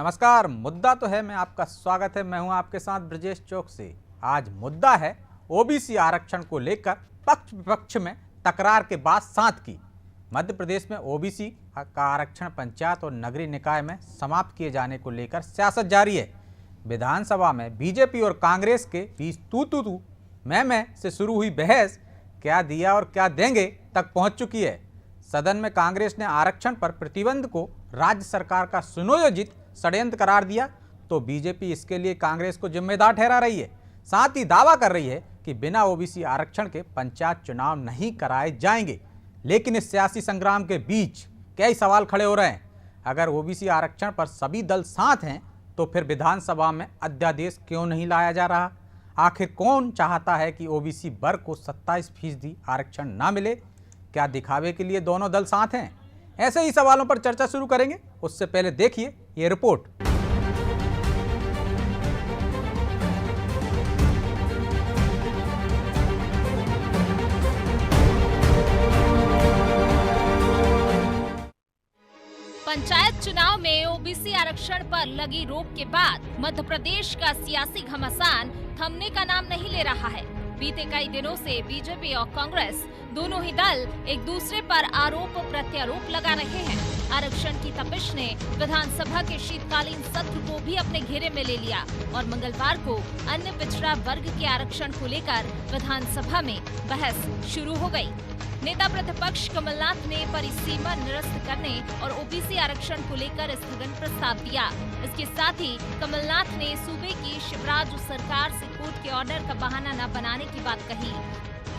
नमस्कार। मुद्दा तो है, मैं आपका स्वागत है। मैं हूं आपके साथ ब्रजेश चौकसी। आज मुद्दा है ओबीसी आरक्षण को लेकर पक्ष विपक्ष में तकरार के बाद साथ की। मध्य प्रदेश में ओबीसी का आरक्षण पंचायत और नगरीय निकाय में समाप्त किए जाने को लेकर सियासत जारी है। विधानसभा में बीजेपी और कांग्रेस के बीच तू मैं से शुरू हुई बहस क्या दिया और क्या देंगे तक पहुंच चुकी है। सदन में कांग्रेस ने आरक्षण पर प्रतिबंध को राज्य सरकार का सुनियोजित षड्यंत्र करार दिया तो बीजेपी इसके लिए कांग्रेस को जिम्मेदार ठहरा रही है। साथ ही दावा कर रही है कि बिना ओबीसी आरक्षण के पंचायत चुनाव नहीं कराए जाएंगे। लेकिन इस सियासी संग्राम के बीच कई सवाल खड़े हो रहे हैं। अगर ओबीसी आरक्षण पर सभी दल साथ हैं तो फिर विधानसभा में अध्यादेश क्यों नहीं लाया जा रहा? आखिर कौन चाहता है कि ओबीसी वर्ग को 27% आरक्षण ना मिले? क्या दिखावे के लिए दोनों दल साथ हैं? ऐसे ही सवालों पर चर्चा शुरू करेंगे। उससे पहले देखिए ये रिपोर्ट। पंचायत चुनाव में ओबीसी आरक्षण पर लगी रोक के बाद मध्य प्रदेश का सियासी घमासान थमने का नाम नहीं ले रहा है। बीते कई दिनों से बीजेपी और कांग्रेस दोनों ही दल एक दूसरे पर आरोप प्रत्यारोप लगा रहे हैं। आरक्षण की तपिश ने विधानसभा के शीतकालीन सत्र को भी अपने घेरे में ले लिया और मंगलवार को अन्य पिछड़ा वर्ग के आरक्षण को लेकर विधानसभा में बहस शुरू हो गई। नेता प्रतिपक्ष कमलनाथ ने परिसीमा निरस्त करने और ओबीसी आरक्षण को लेकर स्थगन प्रस्ताव दिया। इसके साथ ही कमलनाथ ने सूबे की शिवराज सरकार से कोर्ट के ऑर्डर का बहाना न बनाने की बात कही।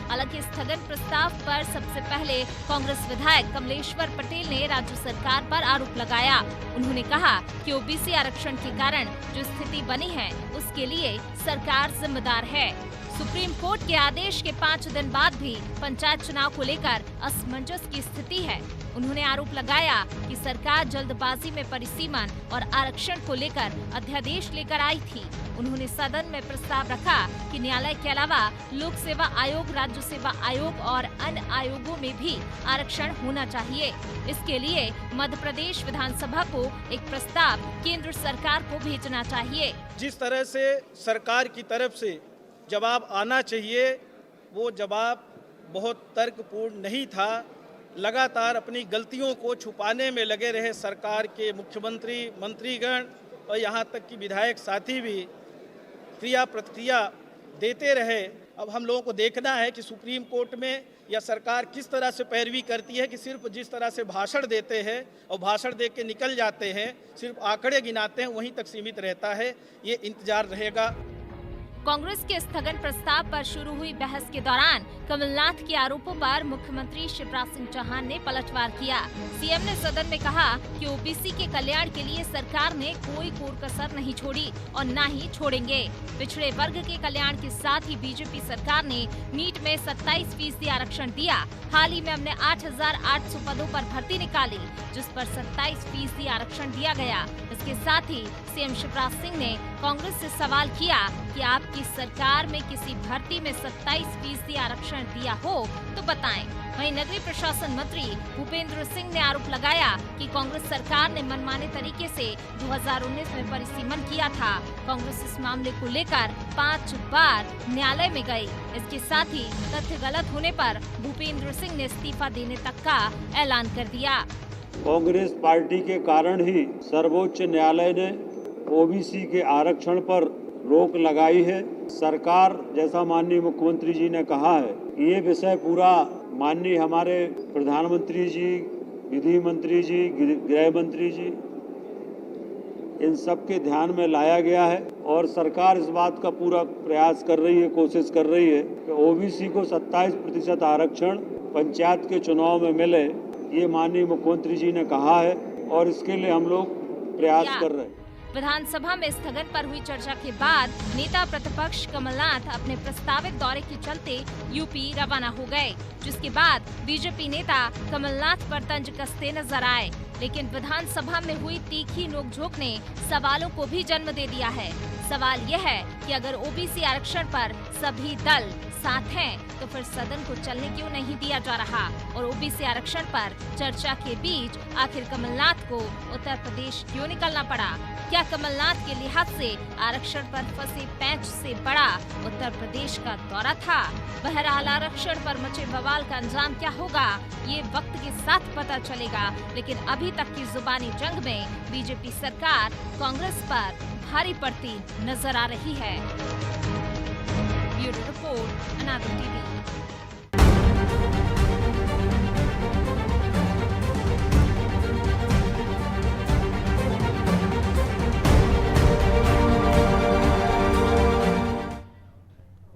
हालांकि स्थगन प्रस्ताव पर सबसे पहले कांग्रेस विधायक कमलेश्वर पटेल ने राज्य सरकार पर आरोप लगाया। उन्होंने कहा कि ओबीसी आरक्षण के कारण जो स्थिति बनी है उसके लिए सरकार जिम्मेदार है। सुप्रीम कोर्ट के आदेश के 5 दिन बाद भी पंचायत चुनाव को लेकर असमंजस की स्थिति है। उन्होंने आरोप लगाया कि सरकार जल्दबाजी में परिसीमन और आरक्षण को लेकर अध्यादेश लेकर आई थी। उन्होंने सदन में प्रस्ताव रखा कि न्यायालय के अलावा लोक सेवा आयोग, राज्य सेवा आयोग और अन्य आयोगों में भी आरक्षण होना चाहिए। इसके लिए मध्य प्रदेश विधानसभा को एक प्रस्ताव केंद्र सरकार को भेजना चाहिए। जिस तरह से सरकार की तरफ से जवाब आना चाहिए वो जवाब बहुत तर्कपूर्ण नहीं था। लगातार अपनी गलतियों को छुपाने में लगे रहे सरकार के मुख्यमंत्री, मंत्रीगण और यहाँ तक कि विधायक साथी भी क्रिया प्रतिक्रिया देते रहे। अब हम लोगों को देखना है कि सुप्रीम कोर्ट में या सरकार किस तरह से पैरवी करती है कि सिर्फ जिस तरह से भाषण देते हैं और भाषण दे के निकल जाते हैं, सिर्फ आंकड़े गिनाते हैं, वहीं तक सीमित रहता है। ये इंतजार रहेगा। कांग्रेस के स्थगन प्रस्ताव पर शुरू हुई बहस के दौरान कमलनाथ के आरोपों पर मुख्यमंत्री शिवराज सिंह चौहान ने पलटवार किया। सीएम ने सदन में कहा कि ओबीसी के कल्याण के लिए सरकार ने कोई कोर कसर नहीं छोड़ी और न ही छोड़ेंगे। पिछड़े वर्ग के कल्याण के साथ ही बीजेपी सरकार ने नीट में 27% आरक्षण दिया। हाल ही में हमने 8,800 पदों पर भर्ती निकाली, जिस पर 27% आरक्षण दिया गया। इसके साथ ही सीएम शिवराज सिंह ने कांग्रेस से सवाल किया कि आपकी सरकार में किसी भर्ती में 27% आरक्षण दिया हो तो बताएं। वहीं नगरीय प्रशासन मंत्री भूपेंद्र सिंह ने आरोप लगाया कि कांग्रेस सरकार ने मनमाने तरीके से 2019 में परिसीमन किया था। कांग्रेस इस मामले को लेकर 5 बार न्यायालय में गई। इसके साथ ही तथ्य गलत होने पर भूपेंद्र सिंह ने इस्तीफा देने तक का ऐलान कर दिया। कांग्रेस पार्टी के कारण ही सर्वोच्च न्यायालय ने ओबीसी के आरक्षण पर रोक लगाई है। सरकार, जैसा माननीय मुख्यमंत्री जी ने कहा है, ये विषय पूरा माननीय हमारे प्रधानमंत्री जी, विधि मंत्री जी, गृह मंत्री जी, इन सब के ध्यान में लाया गया है और सरकार इस बात का पूरा प्रयास कर रही है, कोशिश कर रही है कि ओबीसी को 27% आरक्षण पंचायत के चुनाव में मिले। ये माननीय मुख्यमंत्री जी ने कहा है और इसके लिए हम लोग प्रयास कर रहे हैं। विधानसभा में स्थगन पर हुई चर्चा के बाद नेता प्रतिपक्ष कमलनाथ अपने प्रस्तावित दौरे के चलते यूपी रवाना हो गए, जिसके बाद बीजेपी नेता कमलनाथ पर तंज कसते नजर आए। लेकिन विधानसभा में हुई तीखी नोकझोंक ने सवालों को भी जन्म दे दिया है। सवाल यह है कि अगर ओबीसी आरक्षण पर सभी दल साथ हैं तो फिर सदन को चलने क्यों नहीं दिया जा रहा और ओबीसी आरक्षण पर चर्चा के बीच आखिर कमलनाथ को उत्तर प्रदेश क्यों निकलना पड़ा? क्या कमलनाथ के लिहाज से आरक्षण पर फंसे पैंच से बड़ा उत्तर प्रदेश का दौरा था? बहरहाल आरक्षण पर मचे बवाल का अंजाम क्या होगा ये वक्त के साथ पता चलेगा, लेकिन अभी तक की जुबानी जंग में बीजेपी सरकार कांग्रेस पर भारी पड़ती नजर आ रही है। ब्यूरो रिपोर्ट, अनादर टीवी।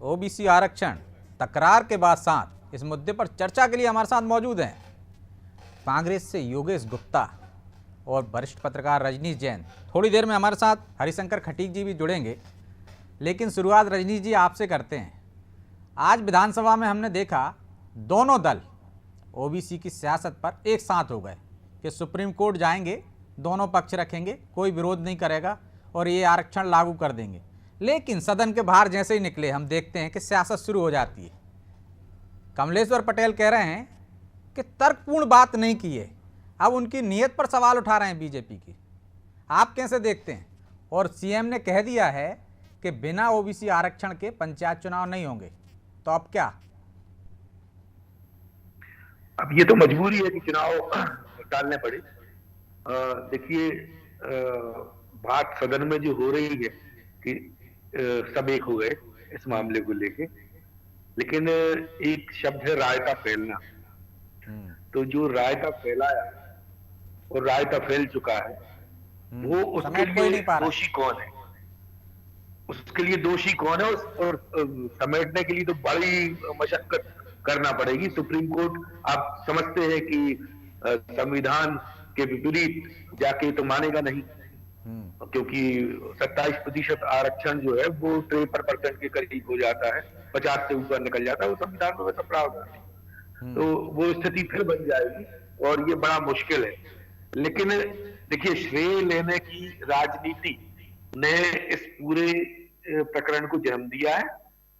ओबीसी आरक्षण तकरार के बाद साथ इस मुद्दे पर चर्चा के लिए हमारे साथ मौजूद हैं कांग्रेस से योगेश गुप्ता और वरिष्ठ पत्रकार रजनीश जैन। थोड़ी देर में हमारे साथ हरिशंकर खटीक जी भी जुड़ेंगे, लेकिन शुरुआत रजनीश जी आपसे करते हैं। आज विधानसभा में हमने देखा दोनों दल ओबीसी की सियासत पर एक साथ हो गए कि सुप्रीम कोर्ट जाएंगे, दोनों पक्ष रखेंगे, कोई विरोध नहीं करेगा और ये आरक्षण लागू कर देंगे। लेकिन सदन के बाहर जैसे ही निकले हम देखते हैं कि सियासत शुरू हो जाती है। कमलेश्वर पटेल कह रहे हैं कि तर्कपूर्ण बात नहीं की है, अब उनकी नीयत पर सवाल उठा रहे हैं बीजेपी की। आप कैसे देखते हैं? और सीएम ने कह दिया है कि बिना ओबीसी आरक्षण के पंचायत चुनाव नहीं होंगे, तो अब क्या? अब ये तो मजबूरी है कि चुनाव टालने पड़े। देखिए, बात सदन में जो हो रही है कि सब एक हो गए इस मामले को लेके, लेकिन एक शब्द है रायता फैलना। तो जो रायता फैलाया और रायता फैल चुका है वो उसके लिए दोषी कौन है? उसके लिए दोषी कौन है? और समेटने के लिए तो बड़ी मशक्कत करना पड़ेगी। सुप्रीम कोर्ट आप समझते हैं कि संविधान के विपरीत जाके तो मानेगा नहीं, क्योंकि 27% आरक्षण जो है वो 53% के करीब हो जाता है, 50 से ऊपर निकल जाता है, वो संविधान में वैसा प्रावधान है। तो वो स्थिति फिर बन जाएगी और ये बड़ा मुश्किल है। लेकिन देखिए, श्रेय लेने की राजनीति ने इस पूरे प्रकरण को जन्म दिया है।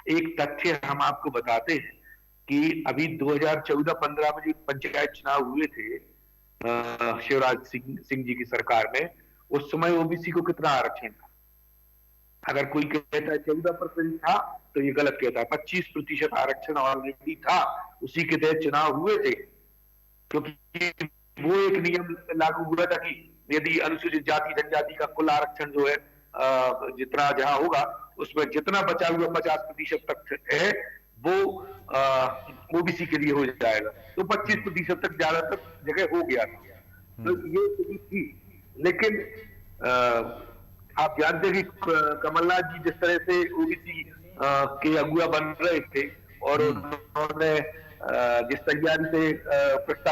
एक तथ्य हम आपको बताते हैं कि अभी 2014-15 में जो पंचायत चुनाव हुए थे शिवराज सिंह जी की सरकार में, उस समय ओबीसी को कितना आरक्षण था? अगर कोई कहता है 14% था तो ये गलत कहता है। 25% आरक्षण ऑलरेडी था, उसी के तहत चुनाव हुए थे, क्योंकि वो एक नियम लागू हुआ था कि यदि अनुसूचित जाति जनजाति का कुल आरक्षण जो है जितना जहां होगा उसमें जितना बचा हुआ 50% तक है वो ओबीसी के लिए हो जाएगा। तो 25% तक ज्यादातर जगह हो गया था। तो ये स्थिति थी। लेकिन आप जानते हैं कि कमलनाथ जी जिस तरह से ओबीसी के अगुआ बन रहे थे और उन्होंने जिस तैयारी से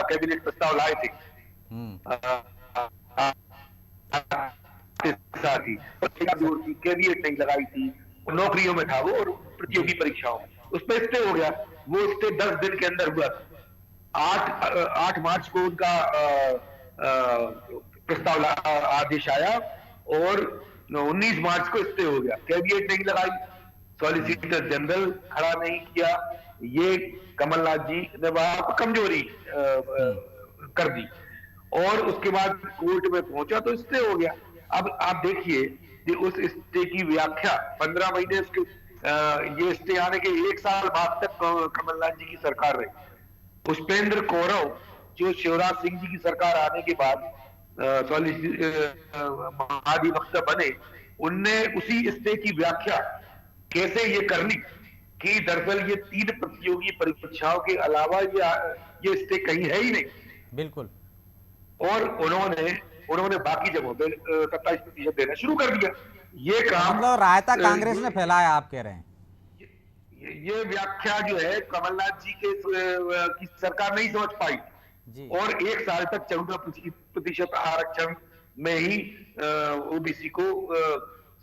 कैबिनेट प्रस्ताव लाए थे साथ ही कैबिनेट नहीं लगाई थी, नौकरियों में था वो और प्रतियोगी परीक्षाओं में, उस पर स्टे हो गया। वो स्टे 10 दिन के अंदर हुआ। 8 मार्च को उनका प्रस्ताव आदेश आया और 19 मार्च को स्टे हो गया। कैबिनेट नहीं लगाई, सॉलिसिटर जनरल खड़ा नहीं किया। ये कमलनाथ जी ने वहां कमजोरी कर दी और उसके बाद कोर्ट में पहुंचा तो स्टे हो गया। अब आप देखिए कि उस स्टे की व्याख्या 15 महीने उसके ये स्टे आने के 1 साल बाद तक कमलनाथ जी की सरकार रही। पुष्पेंद्र कौरव जो शिवराज सिंह जी की सरकार आने के बाद महाधिवक्ता बने, उनने उसी स्टे की व्याख्या कैसे ये करनी कि दरअसल ये 3 प्रतियोगी परीक्षाओं के अलावा ये स्टे कहीं है ही नहीं। बिल्कुल। और उन्होंने बाकी जगहों पे 27% देना शुरू कर दिया। ये काम मतलब रायता कांग्रेस ने फैलाया, आप कह रहे हैं? ये व्याख्या जो है कमलनाथ जी की सरकार नहीं समझ पाई और 1 साल तक 14% आरक्षण में ही ओबीसी को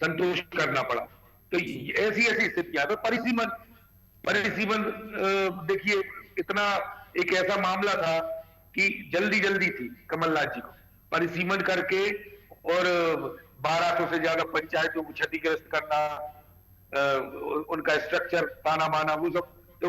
संतुष्ट करना पड़ा। तो ऐसी स्थितियां तो परिसीमन देखिए, इतना एक ऐसा मामला था कि जल्दी थी कमलनाथ जी को परिसीमन करके और 1200 से ज्यादा पंचायतों को क्षतिग्रस्त करना, उनका स्ट्रक्चर ताना माना, वो सब, तो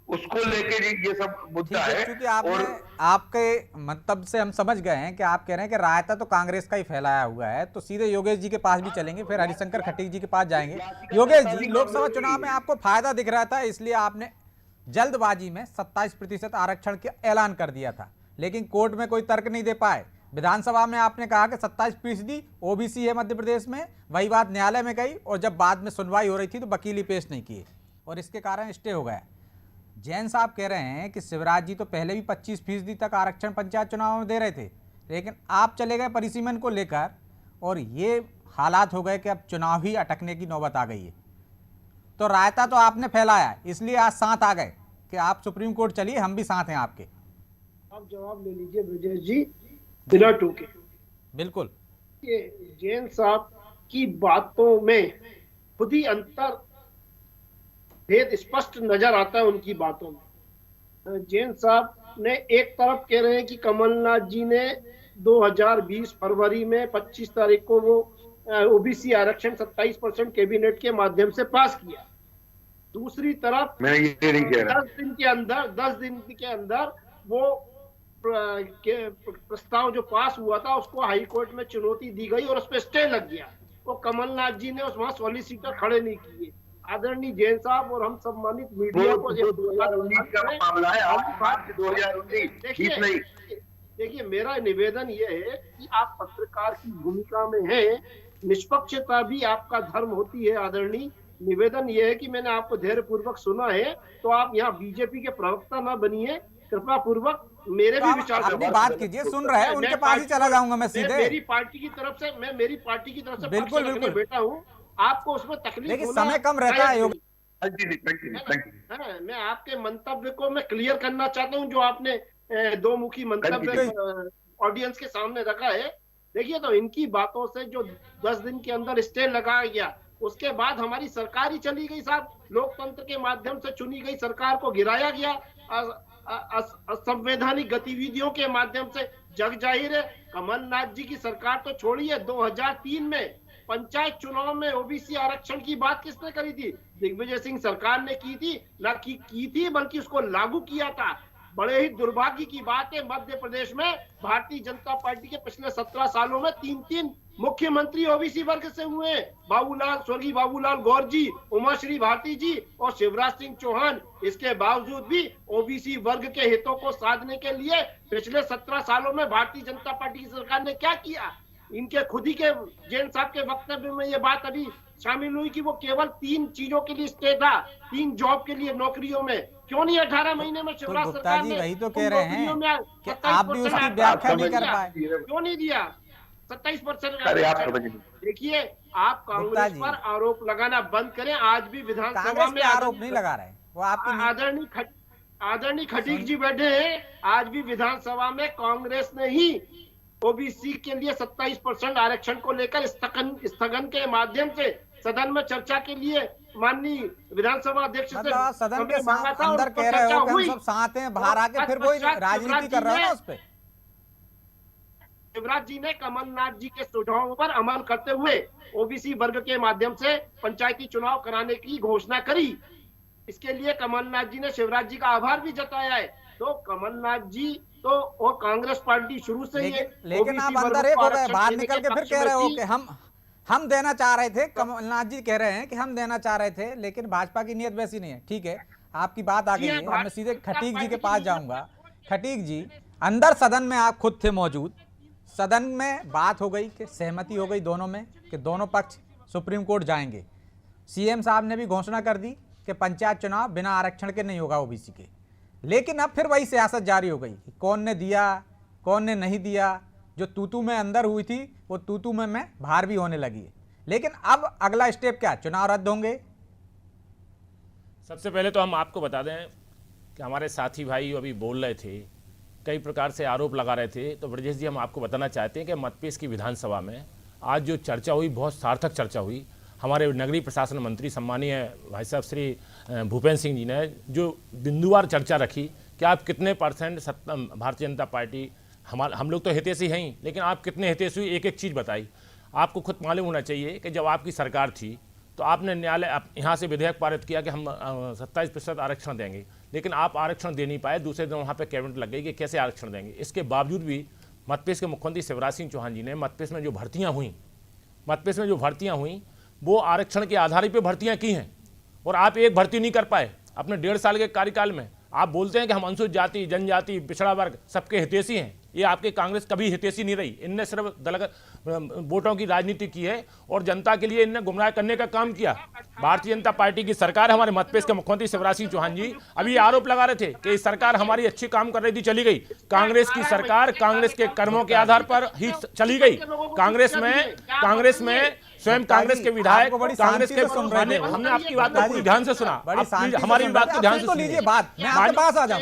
उसको लेके ये सब मुद्दा है। क्योंकि आपने आपके मतलब से हम समझ गए हैं कि आप कह रहे हैं कि रायता तो कांग्रेस का ही फैलाया हुआ है, तो सीधे योगेश जी के पास भी चलेंगे, फिर हरिशंकर खटीक जी के पास जाएंगे। योगेश जी, लोकसभा चुनाव में आपको फायदा दिख रहा था, इसलिए आपने जल्दबाजी में 27% आरक्षण का ऐलान कर दिया था, लेकिन कोर्ट में कोई तर्क नहीं दे पाए। विधानसभा में आपने कहा कि 27% ओबीसी है मध्य प्रदेश में, वही बात न्यायालय में गई, और जब बाद में सुनवाई हो रही थी तो वकील ही पेश नहीं किए, और इसके कारण स्टे हो गया। जैन साहब कह रहे हैं कि शिवराज जी तो पहले भी 25% तक आरक्षण पंचायत चुनाव में दे रहे थे, लेकिन आप चले गए परिसीमन को लेकर, और ये हालात हो गए कि अब चुनाव ही अटकने की नौबत आ गई है। तो रायता तो आपने फैलाया, इसलिए आज साथ आ गए कि आप सुप्रीम कोर्ट चलिए, हम भी साथ हैं आपके। आप जवाब ले लीजिए ब्रजेश जी, बिना टूके। बिल्कुल। ये जैन साहब की बातों में खुद ही अंतर भेद स्पष्ट नजर आता है उनकी बातों में। जैन साहब ने एक तरफ कह रहे हैं कि कमलनाथ जी ने 2020 फरवरी में 25 तारीख को वो ओबीसी आरक्षण 27% कैबिनेट के माध्यम से पास किया। दूसरी तरफ मैं ये नहीं कह रहा, 10 दिन के अंदर वो प्रस्ताव जो पास हुआ था उसको हाई कोर्ट में चुनौती दी गई और उस पर स्टे लग गया। वो कमलनाथ जी ने उस वहां सॉलिसिटर खड़े नहीं किए। आदरणीय जैन साहब और हम सम्मानित मीडिया को 2019 का मामला है, आज 2019 देखिए, मेरा निवेदन ये है कि आप पत्रकार की भूमिका में हैं, निष्पक्षता भी आपका धर्म होती है। आदरणीय, निवेदन ये है कि मैंने आपको धैर्य पूर्वक सुना है, तो आप यहाँ बीजेपी के प्रवक्ता ना बनिए, कृपा पूर्वक मेरे भी विचार अपनी बात कीजिए। सुन रहे हैं, उनके पास ही चला जाऊंगा मैं सीधे। मेरी पार्टी की तरफ से बिल्कुल बेटा हूँ, आपको उसमें तकलीफ लेकिन समय कम रहता है। मैं आपके मंतव्य को मैं क्लियर करना चाहता हूं, जो आपने दो मुखी मंतव्य ऑडियंस के सामने रखा है। देखिए, तो इनकी बातों से जो 10 दिन के अंदर स्टे लगाया गया, उसके बाद हमारी सरकार ही चली गई साहब। लोकतंत्र के माध्यम से चुनी गई सरकार को गिराया गया, असंवैधानिक गतिविधियों के माध्यम से। जग जाहिर है, कमलनाथ जी की सरकार तो छोड़िए, 2003 में पंचायत चुनाव में ओबीसी आरक्षण की बात किसने करी थी? दिग्विजय सिंह सरकार ने की थी, ना की थी बल्कि उसको लागू किया था। बड़े ही दुर्भाग्य की बात है, मध्य प्रदेश में भारतीय जनता पार्टी के पिछले 17 सालों में 3 मुख्यमंत्री ओबीसी वर्ग से हुए। स्वर्गीय बाबूलाल गौर जी, उमाश्री भारती जी और शिवराज सिंह चौहान। इसके बावजूद भी ओबीसी वर्ग के हितों को साधने के लिए पिछले 17 सालों में भारतीय जनता पार्टी की सरकार ने क्या किया? इनके खुद ही के जैन साहब के वक्तव्य में ये बात अभी शामिल हुई कि वो केवल 3 चीजों के लिए स्टे था, 3 जॉब के लिए नौकरियों में। क्यों नहीं 18 महीने में शिवराज सरकार ने वही तो कह रहे हैं कि आप भी उसकी व्याख्या नहीं कर पाए। क्यों नहीं दिया 27%? देखिए, आप कांग्रेस पर आरोप लगाना बंद करें। आज भी विधानसभा में आरोप नहीं लगा रहे, वो आपकी आदरणीय खटीक जी बैठे हैं। आज भी विधानसभा में कांग्रेस ने ही ओबीसी के लिए 27% आरक्षण को लेकर स्थगन के माध्यम से सदन में चर्चा के लिए माननीय विधानसभा अध्यक्ष से सदन के अंदर कह रहे हो कि हम सब साथ हैं, बाहर आके फिर वही राजनीति कर रहे हो उस पे। शिवराज जी ने कमलनाथ जी के सुझावों पर अमल करते हुए ओबीसी वर्ग के माध्यम से पंचायती चुनाव कराने की घोषणा करी। इसके लिए कमलनाथ जी ने शिवराज जी का आभार भी जताया है। तो कमलनाथ जी तो और कांग्रेस पार्टी शुरू से ही, लेकिन आप अंदर एक हो गए, बाहर निकल के फिर कह रहे हो कि हम देना चाह रहे थे। कमलनाथ जी कह रहे हैं कि हम देना चाह रहे थे, लेकिन भाजपा की नीयत वैसी नहीं है। ठीक है, आपकी बात आ गई है, मैं सीधे खटीक जी के पास जाऊंगा। खटीक जी, अंदर सदन में आप खुद थे मौजूद, सदन में बात हो गई कि सहमति हो गई दोनों में कि दोनों पक्ष सुप्रीम कोर्ट जाएंगे। सीएम साहब ने भी घोषणा कर दी कि पंचायत चुनाव बिना आरक्षण के नहीं होगा ओबीसी के। लेकिन अब फिर वही सियासत जारी हो गई, कौन ने दिया कौन ने नहीं दिया। जो तूतू में अंदर हुई थी वो तूतू में बाहर भी होने लगी है। लेकिन अब अगला स्टेप क्या, चुनाव रद्द होंगे? सबसे पहले तो हम आपको बता दें कि हमारे साथी भाई अभी बोल रहे थे, कई प्रकार से आरोप लगा रहे थे। तो ब्रजेश जी, हम आपको बताना चाहते हैं कि मध्यप्रदेश की विधानसभा में आज जो चर्चा हुई, बहुत सार्थक चर्चा हुई। हमारे नगरीय प्रशासन मंत्री सम्मानीय भाई साहब श्री भूपेंद्र सिंह जी ने जो बिंदुवार चर्चा रखी कि आप कितने परसेंट भारतीय जनता पार्टी, हम लोग तो हितैषी हैं ही, लेकिन आप कितने हितैषी, एक एक चीज़ बताई। आपको खुद मालूम होना चाहिए कि जब आपकी सरकार थी तो आपने न्यायालय यहाँ से विधेयक पारित किया कि हम 27% आरक्षण देंगे, लेकिन आप आरक्षण दे नहीं पाए। दूसरे दिन वहाँ पे कैबिनेट लग गई कि कैसे आरक्षण देंगे। इसके बावजूद भी मध्यप्रदेश के मुख्यमंत्री शिवराज सिंह चौहान जी ने मध्यप्रदेश में जो भर्तियाँ हुई वो आरक्षण के आधार पर भर्तियाँ की हैं, और आप एक भर्ती नहीं कर पाए अपने 1.5 साल के कार्यकाल में। आप बोलते हैं कि हम अनुसूचित जाति, जनजाति, पिछड़ा वर्ग सबके हितैषी हैं। ये आपके कांग्रेस कभी हितैषी नहीं रही। इनने सिर्फ दलगत वोटों की राजनीति की है और जनता के लिए इनने गुमराह करने का काम किया। भारतीय जनता पार्टी की सरकार, हमारे मध्यप्रदेश के मुख्यमंत्री शिवराज सिंह चौहान जी अभी आरोप लगा रहे थे कि इस सरकार हमारी अच्छी काम कर रही थी, चली गई। कांग्रेस की सरकार कांग्रेस के कर्मों के आधार पर ही चली गई। कांग्रेस में स्वयं कांग्रेस के विधायक, कांग्रेस के हमने आपकी बात को पूरी ध्यान से सुना, हमारी बात को ध्यान से सुनिए।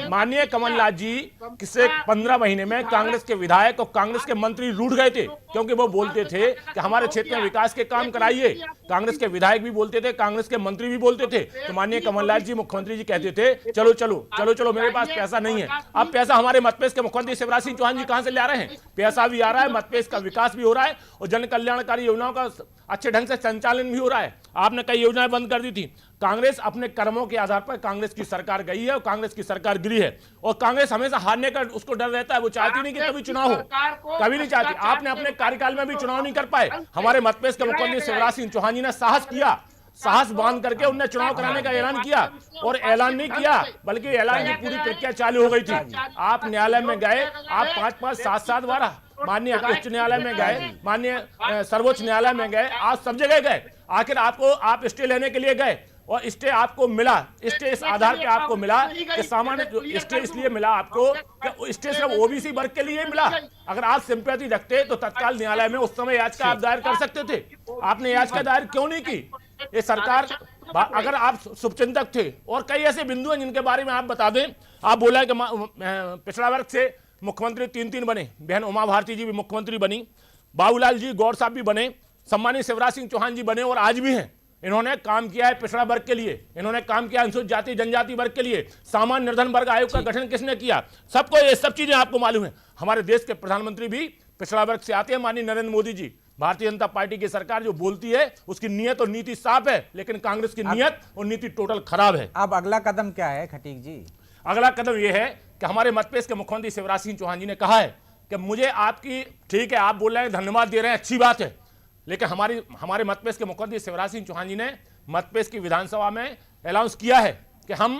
माननीय कमलनाथ जी पिछले 15 महीने में कांग्रेस के विधायक और कांग्रेस के मंत्री रूठ गए थे, क्योंकि वो बोलते थे कि हमारे क्षेत्र में विकास के काम कराइए। कांग्रेस के विधायक भी बोलते थे, कांग्रेस के मंत्री भी बोलते थे। तो माननीय कमलनाथ जी, मुख्यमंत्री जी कहते थे चलो चलो चलो चलो, मेरे पास पैसा नहीं है। अब पैसा हमारे मध्यप्रदेश के मुख्यमंत्री शिवराज सिंह चौहान जी कहां से ला रहे हैं? पैसा भी आ रहा है, मध्यप्रदेश का विकास भी हो रहा है और जन कल्याणकारी योजनाओं का अच्छे ढंग से संचालन भी हो रहा है। आपने कई योजनाएं बंद कर दी थी। कांग्रेस अपने कर्मों के आधार पर कांग्रेस की सरकार गई है और कांग्रेस की सरकार गिरी है, और कांग्रेस हमेशा हारने का उसको डर रहता है। वो चाहती नहीं कि कभी चुनाव हो, कभी नहीं चाहती। आपने अपने कार्यकाल में भी चुनाव नहीं कर पाए। हमारे मध्यप्रदेश के मुख्यमंत्री शिवराज सिंह चौहान जी ने साहस किया, साहस बांध करके उनने चुनाव कराने का ऐलान किया, और ऐलान नहीं किया बल्कि ऐलान की पूरी प्रक्रिया चालू हो गई थी। आप न्यायालय में गए, आप 5-5, 7-7 बार माननीय उच्च न्यायालय में गए, माननीय सर्वोच्च न्यायालय में गए, आप सब जगह गए। आखिर आप स्टे लेने के लिए गए और स्टे आपको मिला। स्टे इस आधार पे आपको मिला कि सामान्य स्टे इसलिए मिला आपको कि स्टे सिर्फ ओबीसी वर्ग के लिए मिला। अगर आप सिंपैथी रखते तो तत्काल न्यायालय में उस समय याचिका आप दायर कर सकते थे। आपने याचिका दायर क्यों नहीं की? ये सरकार, अगर आप शुभचिंतक थे, और कई ऐसे बिंदु हैं जिनके बारे में आप बता दें। आप बोला कि पिछड़ा वर्ग से मुख्यमंत्री 3 बने, बहन उमा भारती जी भी मुख्यमंत्री बनी, बाबूलाल जी गौर साहब भी बने, सम्मानित शिवराज सिंह चौहान जी बने और आज भी हैं। इन्होंने काम किया है पिछड़ा वर्ग के लिए, इन्होंने काम किया अनुसूचित जाति जनजाति वर्ग के लिए। सामान्य निर्धन वर्ग आयोग का गठन किसने किया? सबको ये सब चीजें आपको मालूम है। हमारे देश के प्रधानमंत्री भी पिछड़ा वर्ग से आते हैं, माननीय नरेंद्र मोदी जी। भारतीय जनता पार्टी की सरकार जो बोलती है उसकी नीयत और नीति साफ है, लेकिन कांग्रेस की नीयत और नीति टोटल खराब है। अब अगला कदम क्या है खटीक जी? अगला कदम यह है कि हमारे मध्यप्रदेश के मुख्यमंत्री शिवराज सिंह चौहान जी ने कहा है कि मुझे आपकी, ठीक है आप बोल रहे हैं, धन्यवाद दे रहे हैं, अच्छी बात है, लेकिन हमारे मध्यप्रदेश के मुख्यमंत्री शिवराज सिंह चौहान जी ने मध्यप्रदेश की विधानसभा में अनाउंस किया है कि हम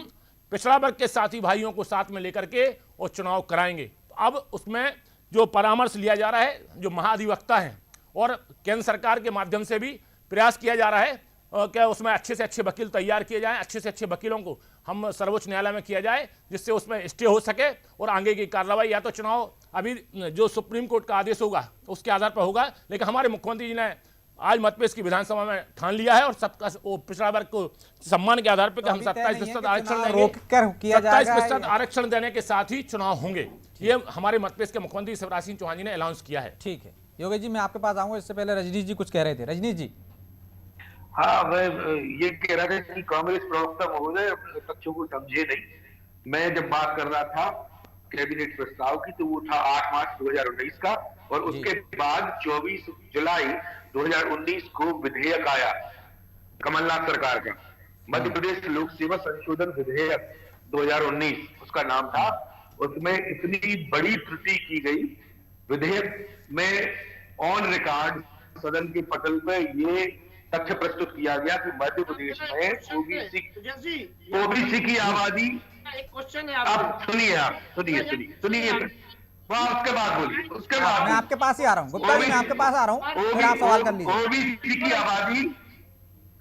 पिछड़ा वर्ग के साथी भाइयों को साथ में लेकर के और चुनाव कराएंगे। तो अब उसमें जो परामर्श लिया जा रहा है, जो महाधिवक्ता हैं और केंद्र सरकार के माध्यम से भी प्रयास किया जा रहा है क्या उसमें अच्छे से अच्छे वकील तैयार किए जाएं, अच्छे से अच्छे वकीलों को हम सर्वोच्च न्यायालय में किया जाए, जिससे उसमें स्टे हो सके और आगे की कार्रवाई या तो चुनाव अभी जो सुप्रीम कोर्ट का आदेश होगा उसके आधार पर होगा। लेकिन हमारे मुख्यमंत्री जी ने आज मध्यप्रदेश की विधानसभा में ठान लिया है और सबका पिछड़ा वर्ग को सम्मान के आधार पर कि हम 27% आरक्षण देंगे, 27% आरक्षण देने के साथ ही चुनाव होंगे। ये हमारे मध्यप्रदेश के मुख्यमंत्री शिवराज सिंह चौहान जी ने अनाउंस किया है। ठीक है योगेश जी, मैं आपके पास आऊंगा, इससे पहले रजनीश जी कुछ कह रहे थे। रजनीश जी। हाँ, मैं ये कह रहा था कि कांग्रेस प्रवक्ता महोदय तथ्यों को समझे नहीं। मैं जब बात कर रहा था कैबिनेट प्रस्ताव की तो वो था 8 मार्च 2019 का, और उसके बाद 24 जुलाई 2019 को विधेयक आया कमलनाथ सरकार का, मध्य प्रदेश लोक सेवा संशोधन विधेयक 2019 उसका नाम था। उसमें इतनी बड़ी त्रुटि की गई विधेयक में, ऑन रिकॉर्ड सदन के पटल पे ये तथ्य प्रस्तुत किया गया कि मध्य प्रदेश में ओबीसी की आबादी, एक क्वेश्चन है आप सुनिए उसके बाद बोलिए, उसके बाद मैं आपके पास ही आ रहा हूँ गुप्ता जी, मैं आपके पास आ रहा हूँ, फिर आप सवाल कर लीजिए। ओबीसी की आबादी,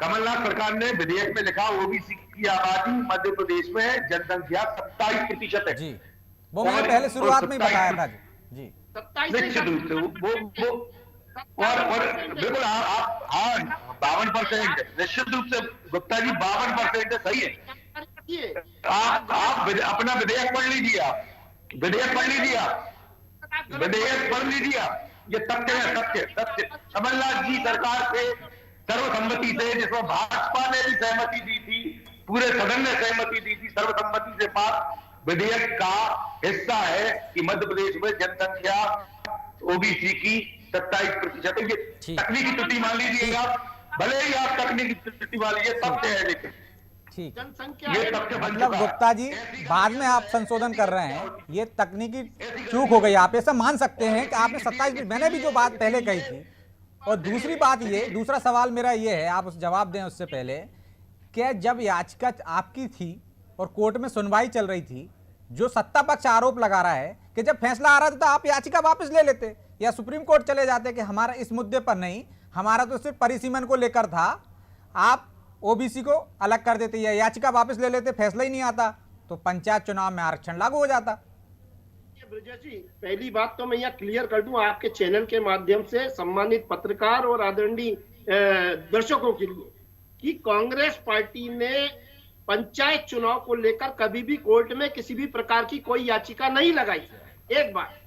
कमलनाथ सरकार ने विधेयक में लिखा ओबीसी की आबादी मध्य प्रदेश में जनसंख्या 27% है जी, वो मैंने पहले शुरुआत में ही बताया था जी। निश्चित रूप से वो और बिल्कुल आप 52% निश्चित रूप से गुप्ता जी 52% सही है। आप अपना विधेयक पढ़ लीजिए, आप विधेयक पढ़ लीजिए, विधेयक पढ़ लीजिए। ये तथ्य है, तथ्य कमलनाथ जी सरकार से सर्वसम्मति से, जिसमें भाजपा ने भी सहमति दी थी, पूरे सदन ने सहमति दी थी, सर्वसम्मति से पास विधेयक का हिस्सा है कि मध्य प्रदेश में जनसंख्या ओबीसी की 27% है। ये ठीक। तकनीकी त्रुटि मान लीजिएगा, भले ही आप तकनीकी त्रुटि मान लीजिए, तथ्य है, लेकिन ठीक। जनसंख्या ये है। तथ्य बन मतलब चुका है। गुप्ता जी बाद में आप संशोधन कर रहे हैं, ये तकनीकी चूक हो गई। आप ऐसा मान सकते हैं कि आपने 27, मैंने भी जो बात पहले कही थी। और दूसरी बात ये, दूसरा सवाल मेरा ये है, आप उस जवाब दें उससे पहले, कि जब याचिका आपकी थी और कोर्ट में सुनवाई चल रही थी, जो सत्ता पक्ष आरोप लगा रहा है कि जब फैसला आ रहा था तो आप याचिका वापस ले लेते या सुप्रीम कोर्ट चले जाते कि हमारा इस मुद्दे पर नहीं, हमारा तो सिर्फ परिसीमन को लेकर था, आप ओबीसी को अलग कर देते या याचिका वापस ले लेते, फैसला ही नहीं आता तो पंचायत चुनाव में आरक्षण लागू हो जाता। ब्रजेश जी, पहली बात तो मैं यहाँ क्लियर कर दूं आपके चैनल के माध्यम से सम्मानित पत्रकार और आदरणीय दर्शकों के लिए, कि कांग्रेस पार्टी ने पंचायत चुनाव को लेकर कभी भी कोर्ट में किसी भी प्रकार की कोई याचिका नहीं लगाई। एक बात।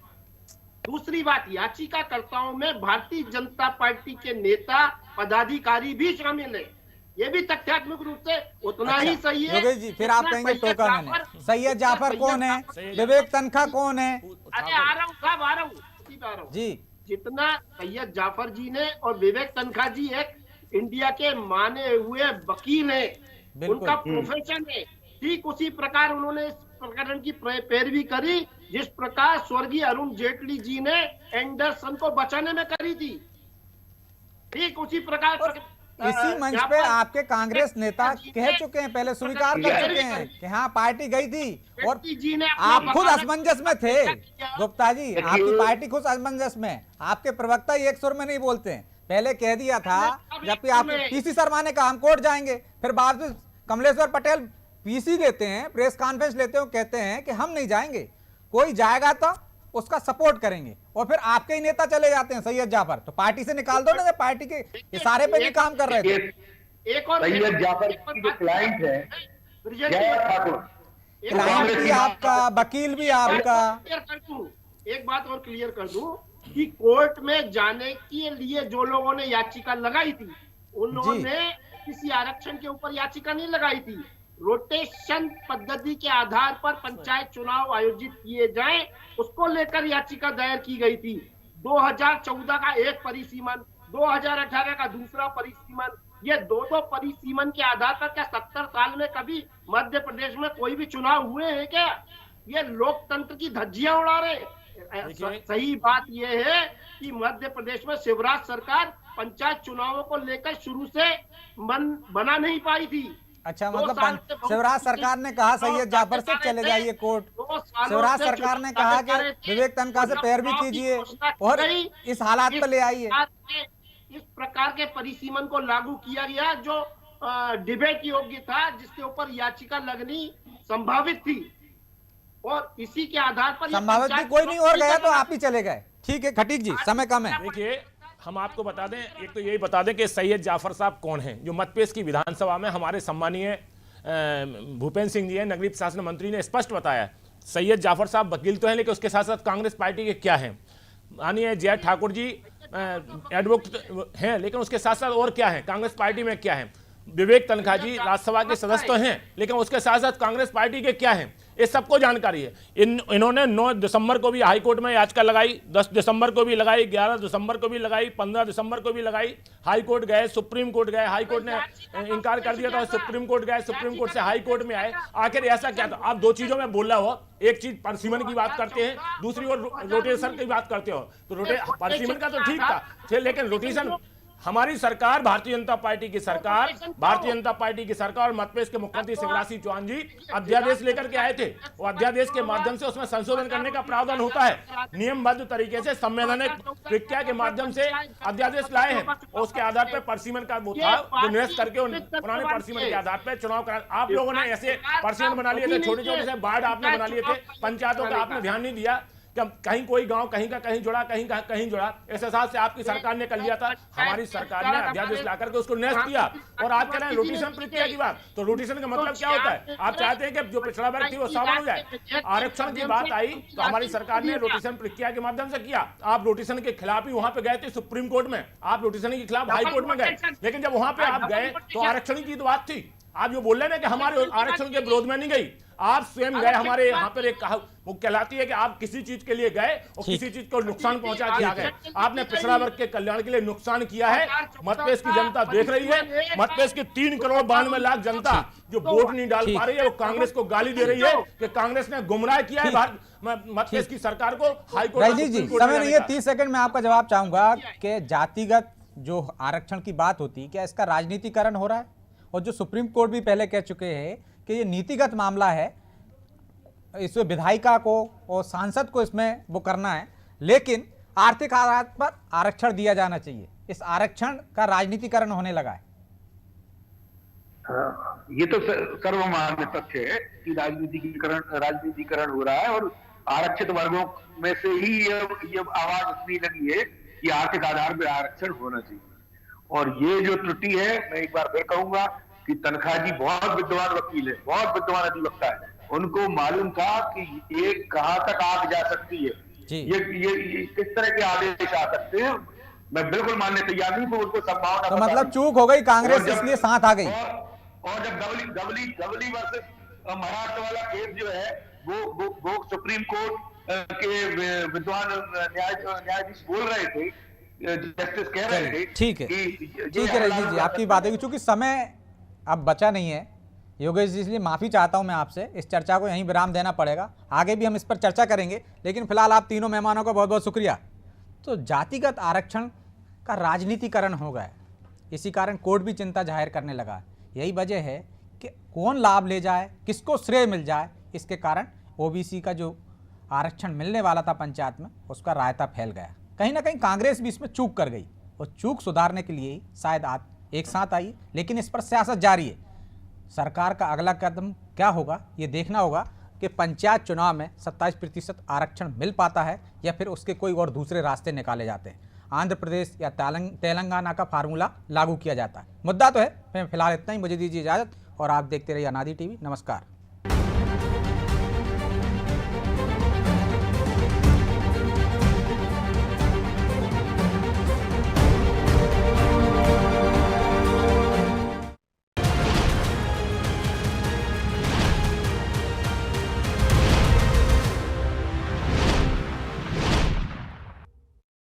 दूसरी बात, याचिकाकर्ताओं में भारतीय जनता पार्टी के नेता पदाधिकारी भी शामिल है। ये भी तथ्यात्मक रूप से उतना ही सही है। योगेश जी फिर आप कहेंगे टोका मैंने। सैयद जाफर कौन है, विवेक तनखा कौन है? अरे आ रहा हूँ साहब, आ रहा हूँ जी। जितना सैयद जाफर जी ने और विवेक तनखा जी एक इंडिया के माने हुए वकील है, उनका प्रोफेशन है, ठीक उसी प्रकार उन्होंने इस प्रकरण की पैरवी करी जिस प्रकार स्वर्गीय अरुण जेटली जी ने एंडरसन को बचाने में करी थी। ठीक उसी प्रकार इसी मंच पे आपके कांग्रेस नेता कह चुके हैं, पहले स्वीकार कर चुके हैं कि हाँ पार्टी गई थी और आप खुद असमंजस में थे। गुप्ता जी आपकी पार्टी खुद असमंजस में, आपके प्रवक्ता एक सुर में नहीं बोलते हैं। पहले कह दिया था, जबकि आप पीसी शर्मा ने कहा हम कोर्ट जाएंगे, फिर बाद में कमलेश्वर पटेल पीसी देते हैं, प्रेस कॉन्फ्रेंस लेते हो, कहते हैं कि हम नहीं जाएंगे, कोई जाएगा तो उसका सपोर्ट करेंगे, और फिर आपके ही नेता चले जाते हैं सैयद जाफर। तो पार्टी से निकाल दो ना, पार्टी के इशारे पे भी काम कर रहे थे। एक और सैयद जाफर की जो क्लाइंट है जय ठाकुर, क्लाइंट भी आपका, वकील भी आपका। एक बात और क्लियर कर दूं कि कोर्ट में जाने के लिए जो लोगों ने याचिका लगाई थी, उन्होंने किसी आरक्षण के ऊपर याचिका नहीं लगाई थी। रोटेशन पद्धति के आधार पर पंचायत चुनाव आयोजित किए जाएं, उसको लेकर याचिका दायर की गई थी। 2014 का एक परिसीमन, 2018 का दूसरा परिसीमन, ये दो परिसीमन के आधार पर क्या 70 साल में कभी मध्य प्रदेश में कोई भी चुनाव हुए हैं क्या? ये लोकतंत्र की धज्जियां उड़ा रहे। सही बात ये है कि मध्य प्रदेश में शिवराज सरकार पंचायत चुनावों को लेकर शुरू से मन बना नहीं पाई थी। अच्छा, मतलब शिवराज सरकार ने कहा सैयद जाफर से चले जाइए कोर्ट, शिवराज सरकार ने कहा कि विवेक तनखा से पैरवी कीजिए और इस हालात पर ले आइए। इस प्रकार के परिसीमन को लागू किया गया जो डिबेट योग्य था, जिसके ऊपर याचिका लगनी संभावित थी, और इसी के आधार पर संभावित थी, कोई नहीं और गया तो आप ही चले गए। ठीक है खटीक जी, समय कम है। देखिए हम आपको बता दें, एक तो यही बता दें कि सैयद जाफर साहब कौन हैं, जो मतपेश की विधानसभा में हमारे सम्मानीय भूपेंद्र सिंह जी हैं, नगरीय प्रशासन मंत्री ने स्पष्ट बताया। सैयद जाफर साहब वकील तो हैं, लेकिन उसके साथ साथ कांग्रेस पार्टी के क्या हैं। माननीय जय ठाकुर जी एडवोकेट हैं, लेकिन उसके साथ साथ और क्या है, कांग्रेस पार्टी में क्या है। विवेक तनखा जी राज्यसभा के सदस्य तो हैं, लेकिन उसके साथ साथ कांग्रेस पार्टी के क्या हैं, ये सबको जानकारी है। इन्होंने 9 दिसंबर को भी हाई कोर्ट में याचिका लगाई, 10 दिसंबर को भी लगाई, 11 दिसंबर को भी लगाई, 15 दिसंबर को भी लगाई। हाई कोर्ट गए, सुप्रीम कोर्ट गए, हाई कोर्ट ने इनकार कर दिया था, सुप्रीम कोर्ट गए, सुप्रीम कोर्ट से हाई कोर्ट में आए। आखिर ऐसा क्या था? आप दो चीजों में बोल रहा हो, एक चीज परिसीमन की बात करते हैं, दूसरी ओर रोटेशन की बात करते हो। तो परिसीमन का तो ठीक था, लेकिन रोटेशन हमारी सरकार, भारतीय जनता पार्टी की सरकार, भारतीय जनता पार्टी की सरकार और मध्यप्रदेश के मुख्यमंत्री शिवराज सिंह चौहान जी अध्यादेश लेकर के आए थे। और अध्यादेश के माध्यम से उसमें संशोधन करने का प्रावधान होता है। नियमबद्ध तरीके से संवैधानिक प्रक्रिया के माध्यम से अध्यादेश लाए हैं, और उसके आधार पर परिसीमन का वो था जो निरस्त करके पुराने परिसीमन के आधार पर चुनाव करा। आप लोगों ने ऐसे परिसीमन बना लिए थे, छोटे छोटे से वार्ड आपने बना लिए थे, पंचायतों का आपने ध्यान नहीं दिया। कहीं कोई गांव कहीं का कहीं जुड़ा, कहीं का कहीं जुड़ा, इस हिसाब से आपकी सरकार ने कर लिया था। हमारी सरकार ने अध्यादेश ला करके उसको निरस्त किया। और आप कह रहे हैं रोटेशन प्रक्रिया की बात, तो रोटेशन का मतलब क्या होता है? आप चाहते हैं कि जो पिछड़ा वर्ग थी वो समान हो जाए। आरक्षण की बात आई तो हमारी सरकार ने रोटेशन प्रक्रिया के माध्यम से किया। आप रोटेशन के खिलाफ ही वहां पे गए थे सुप्रीम कोर्ट में, आप रोटेशन के खिलाफ हाई कोर्ट में गए, लेकिन जब वहां पे आप गए तो आरक्षण की तो बात थी। आप जो बोल रहे हैं कि हमारे आरक्षण के विरोध में नहीं गई, आप स्वयं गए हमारे यहाँ पर एक वो कहलाती है कि आप किसी चीज के लिए गए और किसी चीज को नुकसान पहुंचा के आ गए। आपने पिछड़ा वर्ग के कल्याण के लिए नुकसान किया है। मध्यप्रदेश की जनता देख रही है। मध्यप्रदेश की 3 करोड़ 92 लाख जनता जो वोट नहीं डाल पा रही है, वो कांग्रेस को गाली दे रही है कि कांग्रेस ने गुमराह किया है मध्यप्रदेश की सरकार को। हाईकोर्ट जी समय नहीं है, 30 सेकंड में आपका जवाब चाहूंगा कि जातिगत जो आरक्षण की बात होती है, क्या इसका राजनीतिकरण हो रहा है? और जो सुप्रीम कोर्ट भी पहले कह चुके हैं कि ये नीतिगत मामला है, इसमें विधायिका को और सांसद को इसमें वो करना है, लेकिन आर्थिक आधार पर आरक्षण दिया जाना चाहिए। इस आरक्षण का राजनीतिकरण होने लगा है। ये तो सर्वमान्य तथ्य है कि राजनीतिकरण हो रहा है और आरक्षित वर्गों में से ही ये आवाज उठने लगी है कि आर्थिक आधार पर आरक्षण होना चाहिए। और ये जो त्रुटि है, मैं एक बार फिर कहूंगा कि तनखा जी बहुत विद्वान वकील है, बहुत विद्वान अधिवक्ता है। उनको मालूम था कि ये कहां तक आग जा सकती है, ये किस तरह के आदेश आ सकते हैं। मैं बिल्कुल मानने तैयार नहीं, तो उनको संभावना तो मतलब चूक हो गई कांग्रेस, इसलिए साथ आ गई। और जब गवली वर्सेस महाराष्ट्र वाला केस जो है वो सुप्रीम कोर्ट के विद्वान न्यायाधीश बोल रहे थे, जस्टिस कह रहे थे। ठीक है रजनीश जी, आपकी बात है। चूंकि समय अब बचा नहीं है योगेश जी, इसलिए माफी चाहता हूं मैं आपसे। इस चर्चा को यहीं विराम देना पड़ेगा, आगे भी हम इस पर चर्चा करेंगे, लेकिन फिलहाल आप तीनों मेहमानों का बहुत बहुत शुक्रिया। तो जातिगत आरक्षण का राजनीतिकरण हो गया, इसी कारण कोर्ट भी चिंता जाहिर करने लगा। यही वजह है कि कौन लाभ ले जाए, किसको श्रेय मिल जाए, इसके कारण ओबीसी का जो आरक्षण मिलने वाला था पंचायत में, उसका रायता फैल गया। कहीं ना कहीं कांग्रेस भी इसमें चूक कर गई और चूक सुधारने के लिए शायद आज एक साथ आई, लेकिन इस पर सियासत जारी है। सरकार का अगला कदम क्या होगा ये देखना होगा कि पंचायत चुनाव में 27% आरक्षण मिल पाता है या फिर उसके कोई और दूसरे रास्ते निकाले जाते हैं, आंध्र प्रदेश या तेलंगाना का फार्मूला लागू किया जाता है। मुद्दा तो है। फिलहाल इतना ही, मुझे दीजिए इजाज़त और आप देखते रहिए अनादि टीवी। नमस्कार।